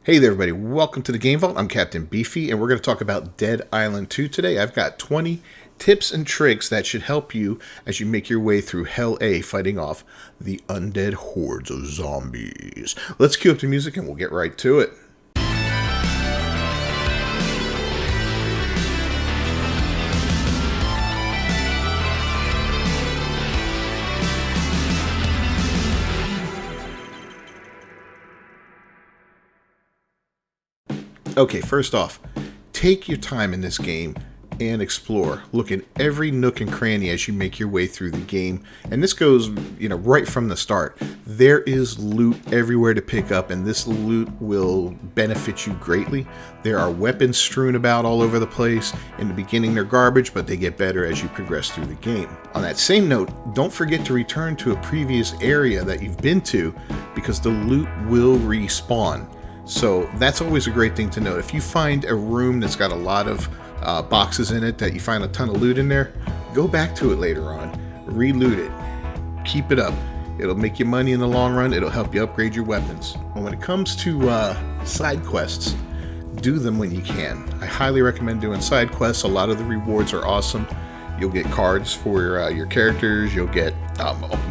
Hey there, everybody. Welcome to the Game Vault. I'm Captain Beefy, and we're going to talk about Dead Island 2 today. I've got 20 tips and tricks that should help you as you make your way through Hell A, fighting off the undead hordes of zombies. Let's cue up the music, and we'll get right to it. Okay, first off, take your time in this game and explore. Look in every nook and cranny as you make your way through the game. And this goes, right from the start. There is loot everywhere to pick up, and this loot will benefit you greatly. There are weapons strewn about all over the place. In the beginning, they're garbage, but they get better as you progress through the game. On that same note, don't forget to return to a previous area that you've been to, because the loot will respawn. So that's always a great thing to know. If you find a room that's got a lot of boxes in it, that you find a ton of loot in there, go back to it later on, re-loot it, keep it up. It'll make you money in the long run. It'll help you upgrade your weapons. And when it comes to side quests, do them when you can. I highly recommend doing side quests. A lot of the rewards are awesome. You'll get cards for your characters. You'll get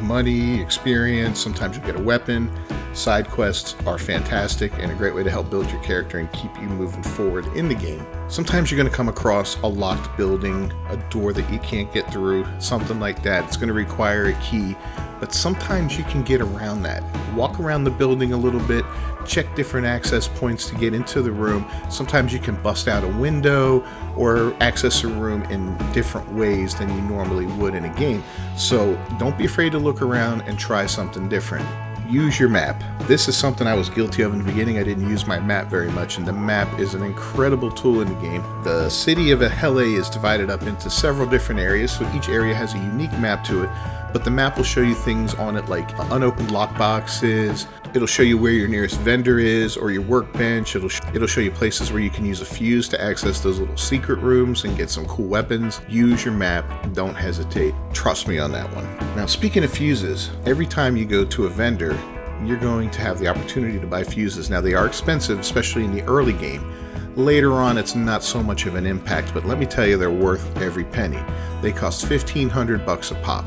money, experience. Sometimes you'll get a weapon. Side quests are fantastic and a great way to help build your character and keep you moving forward in the game. Sometimes you're going to come across a locked building, a door that you can't get through, something like that. It's going to require a key, but sometimes you can get around that. Walk around the building a little bit, check different access points to get into the room. Sometimes you can bust out a window or access a room in different ways than you normally would in a game. So don't be afraid to look around and try something different. Use your map. This is something I was guilty of in the beginning. I didn't use my map very much, and the map is an incredible tool in the game. The city of Hell A is divided up into several different areas, so each area has a unique map to it, but the map will show you things on it like unopened lockboxes. It'll show you where your nearest vendor is or your workbench. It'll show you places where you can use a fuse to access those little secret rooms and get some cool weapons. Use your map. Don't hesitate. Trust me on that one. Now, speaking of fuses, every time you go to a vendor, you're going to have the opportunity to buy fuses. Now, they are expensive, especially in the early game. Later on, it's not so much of an impact, but let me tell you, they're worth every penny. They cost $1,500 a pop.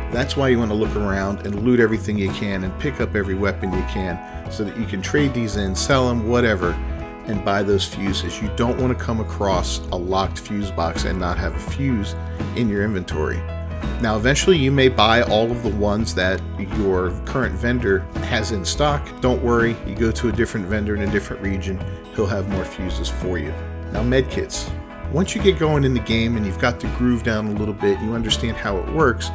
That's why you want to look around and loot everything you can and pick up every weapon you can so that you can trade these in, sell them, whatever, and buy those fuses. You don't want to come across a locked fuse box and not have a fuse in your inventory. Now, eventually you may buy all of the ones that your current vendor has in stock. Don't worry, you go to a different vendor in a different region, he'll have more fuses for you. Now, medkits. Once you get going in the game and you've got the groove down a little bit, you understand how it works,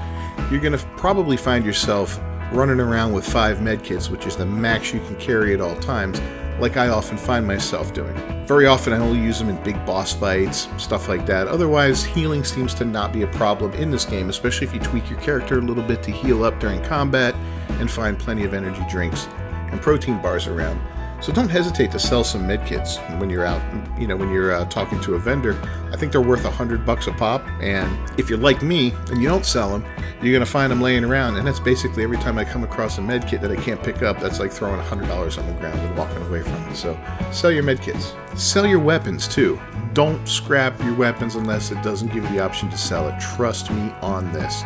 you're going to probably find yourself running around with 5 medkits, which is the max you can carry at all times, like I often find myself doing. Very often I only use them in big boss fights, stuff like that. Otherwise, healing seems to not be a problem in this game, especially if you tweak your character a little bit to heal up during combat and find plenty of energy drinks and protein bars around. So don't hesitate to sell some medkits when you're out, when you're talking to a vendor. I think they're worth $100 a pop, and if you're like me and you don't sell them, you're going to find them laying around, and that's basically every time I come across a medkit that I can't pick up, that's like throwing $100 on the ground and walking away from it. So sell your medkits. Sell your weapons too. Don't scrap your weapons unless it doesn't give you the option to sell it. Trust me on this.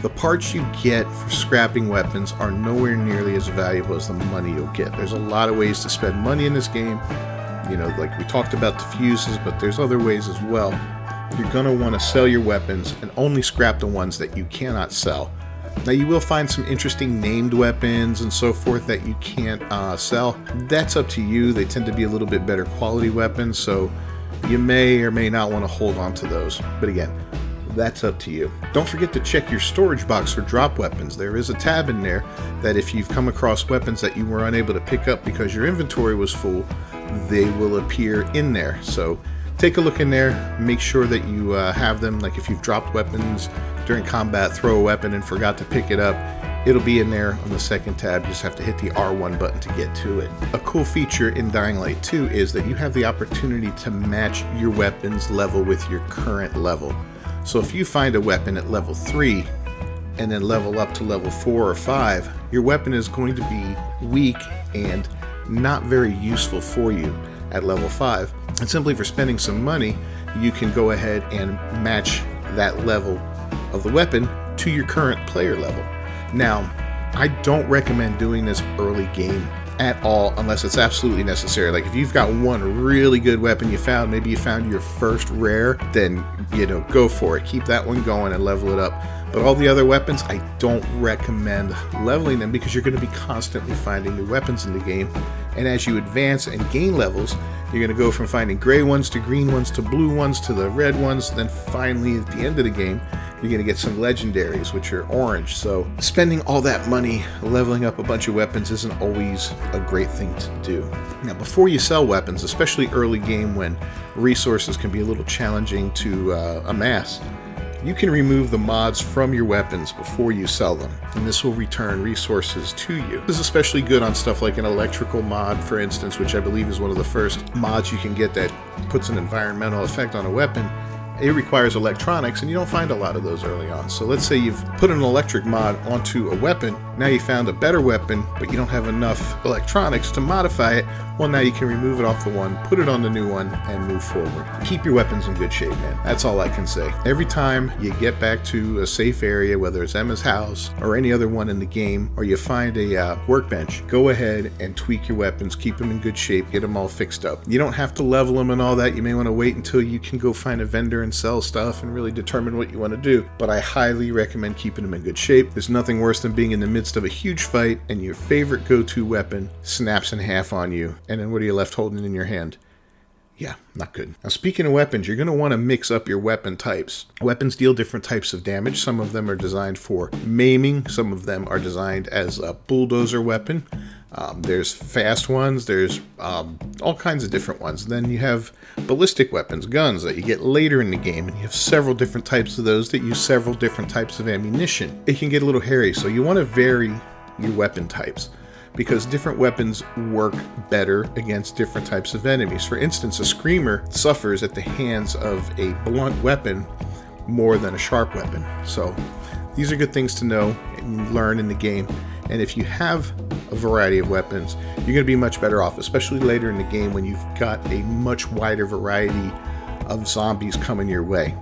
The parts you get for scrapping weapons are nowhere nearly as valuable as the money you'll get. There's a lot of ways to spend money in this game. Like we talked about the fuses, but there's other ways as well. You're going to want to sell your weapons and only scrap the ones that you cannot sell. Now, you will find some interesting named weapons and so forth that you can't sell. That's up to you. They tend to be a little bit better quality weapons, so you may or may not want to hold on to those. But again, that's up to you. Don't forget to check your storage box for drop weapons. There is a tab in there that if you've come across weapons that you were unable to pick up because your inventory was full, they will appear in there. So take a look in there, make sure that you have them. Like if you've dropped weapons during combat, throw a weapon and forgot to pick it up, it'll be in there on the second tab. You just have to hit the R1 button to get to it. A cool feature in Dying Light 2 is that you have the opportunity to match your weapon's level with your current level. So if you find a weapon at level 3 and then level up to level 4 or 5, your weapon is going to be weak and not very useful for you at level 5. And simply for spending some money, you can go ahead and match that level of the weapon to your current player level. Now, I don't recommend doing this early game at all unless it's absolutely necessary. Like if you've got one really good weapon you found, maybe you found your first rare, then go for it. Keep that one going and level it up. But all the other weapons, I don't recommend leveling them because you're going to be constantly finding new weapons in the game. And as you advance and gain levels, you're going to go from finding gray ones to green ones to blue ones to the red ones. Then finally at the end of the game, you're going to get some legendaries, which are orange. So spending all that money leveling up a bunch of weapons isn't always a great thing to do. Now, before you sell weapons, especially early game when resources can be a little challenging to amass, you can remove the mods from your weapons before you sell them, and this will return resources to you. This is especially good on stuff like an electrical mod, for instance, which I believe is one of the first mods you can get that puts an environmental effect on a weapon. It requires electronics, and you don't find a lot of those early on. So let's say you've put an electric mod onto a weapon. Now you found a better weapon, but you don't have enough electronics to modify it. Well, now you can remove it off the one, put it on the new one, and move forward. Keep your weapons in good shape, man. That's all I can say. Every time you get back to a safe area, whether it's Emma's house or any other one in the game, or you find a workbench, go ahead and tweak your weapons, keep them in good shape, get them all fixed up. You don't have to level them and all that. You may want to wait until you can go find a vendor and sell stuff and really determine what you want to do. But I highly recommend keeping them in good shape. There's nothing worse than being in the midst of a huge fight and your favorite go-to weapon snaps in half on you, and then what are you left holding in your hand? Yeah, not good. Now, speaking of weapons, you're going to want to mix up your weapon types. Weapons deal different types of damage. Some of them are designed for maiming. Some of them are designed as a bulldozer weapon. There's fast ones. There's all kinds of different ones. Then you have ballistic weapons, guns that you get later in the game, and you have several different types of those that use several different types of ammunition. It can get a little hairy, so you want to vary your weapon types, because different weapons work better against different types of enemies. For instance, a screamer suffers at the hands of a blunt weapon more than a sharp weapon. So these are good things to know and learn in the game. And if you have a variety of weapons, you're going to be much better off, especially later in the game when you've got a much wider variety of zombies coming your way.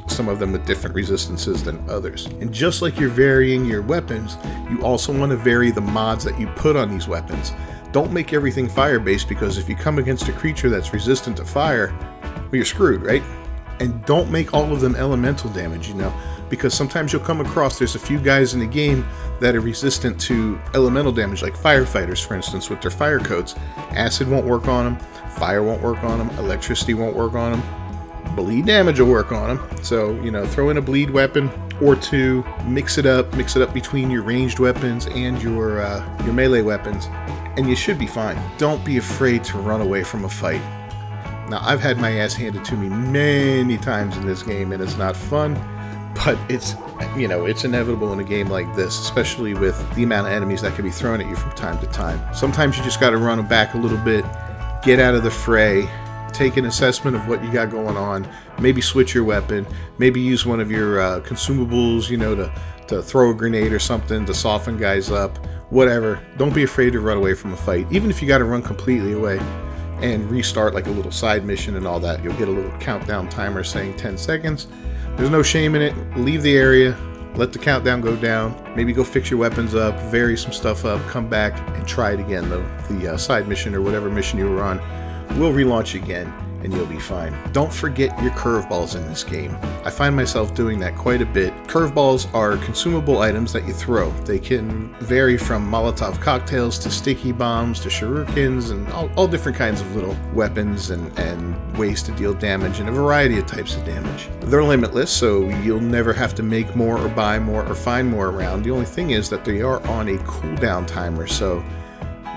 Some of them with different resistances than others. And just like you're varying your weapons, you also want to vary the mods that you put on these weapons. Don't make everything fire-based, because if you come against a creature that's resistant to fire, well, you're screwed, right? And don't make all of them elemental damage, because sometimes you'll come across, there's a few guys in the game that are resistant to elemental damage, like firefighters, for instance, with their fire coats. Acid won't work on them, fire won't work on them, electricity won't work on them. Bleed damage will work on them. So, throw in a bleed weapon or two, mix it up between your ranged weapons and your melee weapons, and you should be fine. Don't be afraid to run away from a fight. Now, I've had my ass handed to me many times in this game, and it's not fun, but it's inevitable in a game like this, especially with the amount of enemies that can be thrown at you from time to time. Sometimes you just got to run them back a little bit, get out of the fray, take an assessment of what you got going on, maybe switch your weapon, maybe use one of your consumables, to throw a grenade or something to soften guys up, whatever. Don't be afraid to run away from a fight. Even if you got to run completely away and restart like a little side mission and all that, you'll get a little countdown timer saying 10 seconds. There's no shame in it. Leave the area, let the countdown go down, maybe go fix your weapons up, vary some stuff up, come back and try it again. The side mission or whatever mission you were on will relaunch again, and you'll be fine. Don't forget your curveballs in this game. I find myself doing that quite a bit. Curveballs are consumable items that you throw. They can vary from Molotov cocktails to sticky bombs to shurikens and all different kinds of little weapons and ways to deal damage and a variety of types of damage. They're limitless, so you'll never have to make more or buy more or find more around. The only thing is that they are on a cooldown timer, so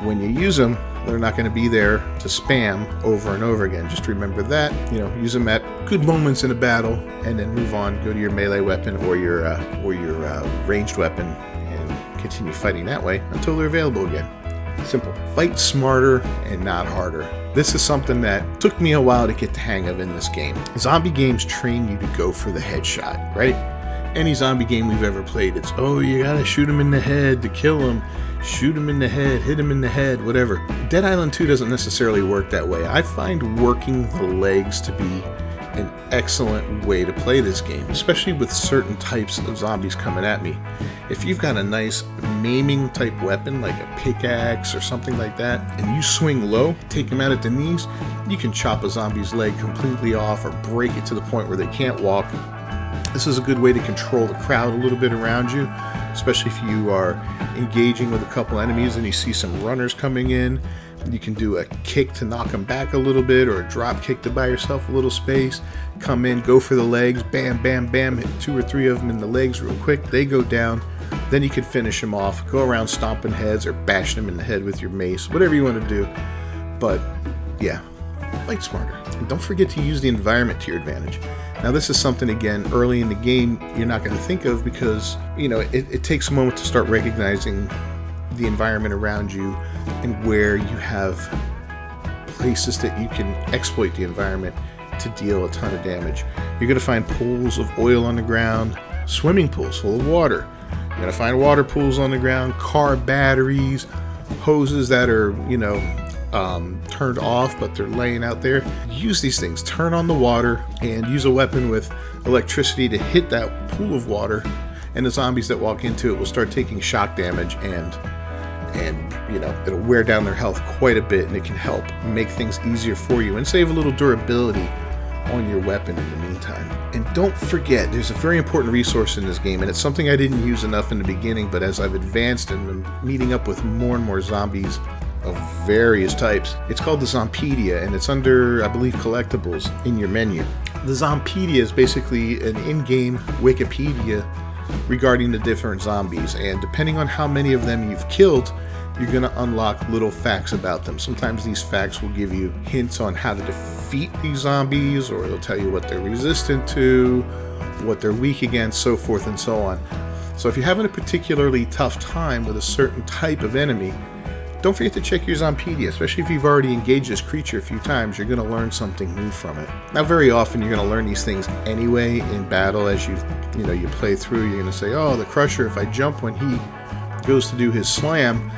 when you use them, they're not going to be there to spam over and over again. Just remember that. Use them at good moments in a battle, and then move on. Go to your melee weapon or your ranged weapon, and continue fighting that way until they're available again. Simple. Fight smarter and not harder. This is something that took me a while to get the hang of in this game. Zombie games train you to go for the headshot, right? any zombie game we've ever played, it's, oh, you gotta shoot him in the head to kill him, shoot him in the head, hit him in the head, whatever. Dead Island 2 doesn't necessarily work that way. I find working the legs to be an excellent way to play this game, especially with certain types of zombies coming at me. If you've got a nice maiming type weapon like a pickaxe or something like that, and you swing low, take him out at the knees, you can chop a zombie's leg completely off or break it to the point where they can't walk. This is a good way to control the crowd a little bit around you, especially if you are engaging with a couple enemies and you see some runners coming in. You can do a kick to knock them back a little bit, or a drop kick to buy yourself a little space. Come in, go for the legs, bam, bam, bam, hit 2 or 3 of them in the legs real quick. They go down. Then you can finish them off. Go around stomping heads or bashing them in the head with your mace, whatever you want to do. But yeah, fight smarter. And don't forget to use the environment to your advantage. Now, this is something, again, early in the game you're not going to think of because, you know, it takes a moment to start recognizing the environment around you and where you have places that you can exploit the environment to deal a ton of damage. You're going to find pools of oil on the ground, swimming pools full of water. You're going to find water pools on the ground, car batteries, hoses that are, you know, turned off, but they're laying out there. Use these things, turn on the water, and use a weapon with electricity to hit that pool of water, and the zombies that walk into it will start taking shock damage, and you know, it'll wear down their health quite a bit, and it can help make things easier for you and save a little durability on your weapon in the meantime. And don't forget, there's a very important resource in this game, and it's something I didn't use enough in the beginning, but as I've advanced and been meeting up with more and more zombies of various types, it's called the Zompedia, and it's under, I believe, collectibles in your menu. The Zompedia is basically an in-game Wikipedia regarding the different zombies, and depending on how many of them you've killed, you're going to unlock little facts about them. Sometimes these facts will give you hints on how to defeat these zombies, or they'll tell you what they're resistant to, what they're weak against, so forth and so on. So if you're having a particularly tough time with a certain type of enemy, don't forget to check your Zompedia, especially if you've already engaged this creature a few times. You're going to learn something new from it. Now, very often you're going to learn these things anyway in battle as you play through. You're going to say, oh, the Crusher, if I jump when he goes to do his slam,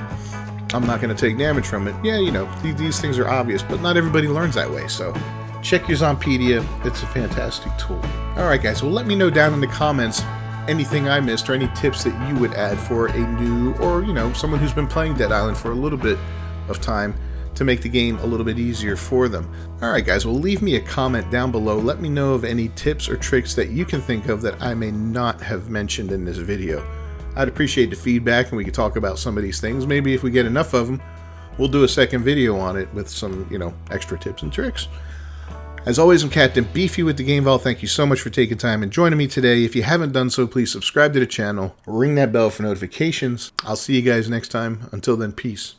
I'm not going to take damage from it. Yeah, you know, these things are obvious, but not everybody learns that way. So check your Zompedia. It's a fantastic tool. All right, guys. Well, let me know down in the comments anything I missed or any tips that you would add for a new, or, you know, someone who's been playing Dead Island for a little bit of time to make the game a little bit easier for them. All right, guys. Well, leave me a comment down below. Let me know of any tips or tricks that you can think of that I may not have mentioned in this video. I'd appreciate the feedback, and we could talk about some of these things. Maybe if we get enough of them, we'll do a second video on it with some, you know, extra tips and tricks. As always, I'm Captain Beefy with the Game Vault. Thank you so much for taking time and joining me today. If you haven't done so, please subscribe to the channel, ring that bell for notifications. I'll see you guys next time. Until then, peace.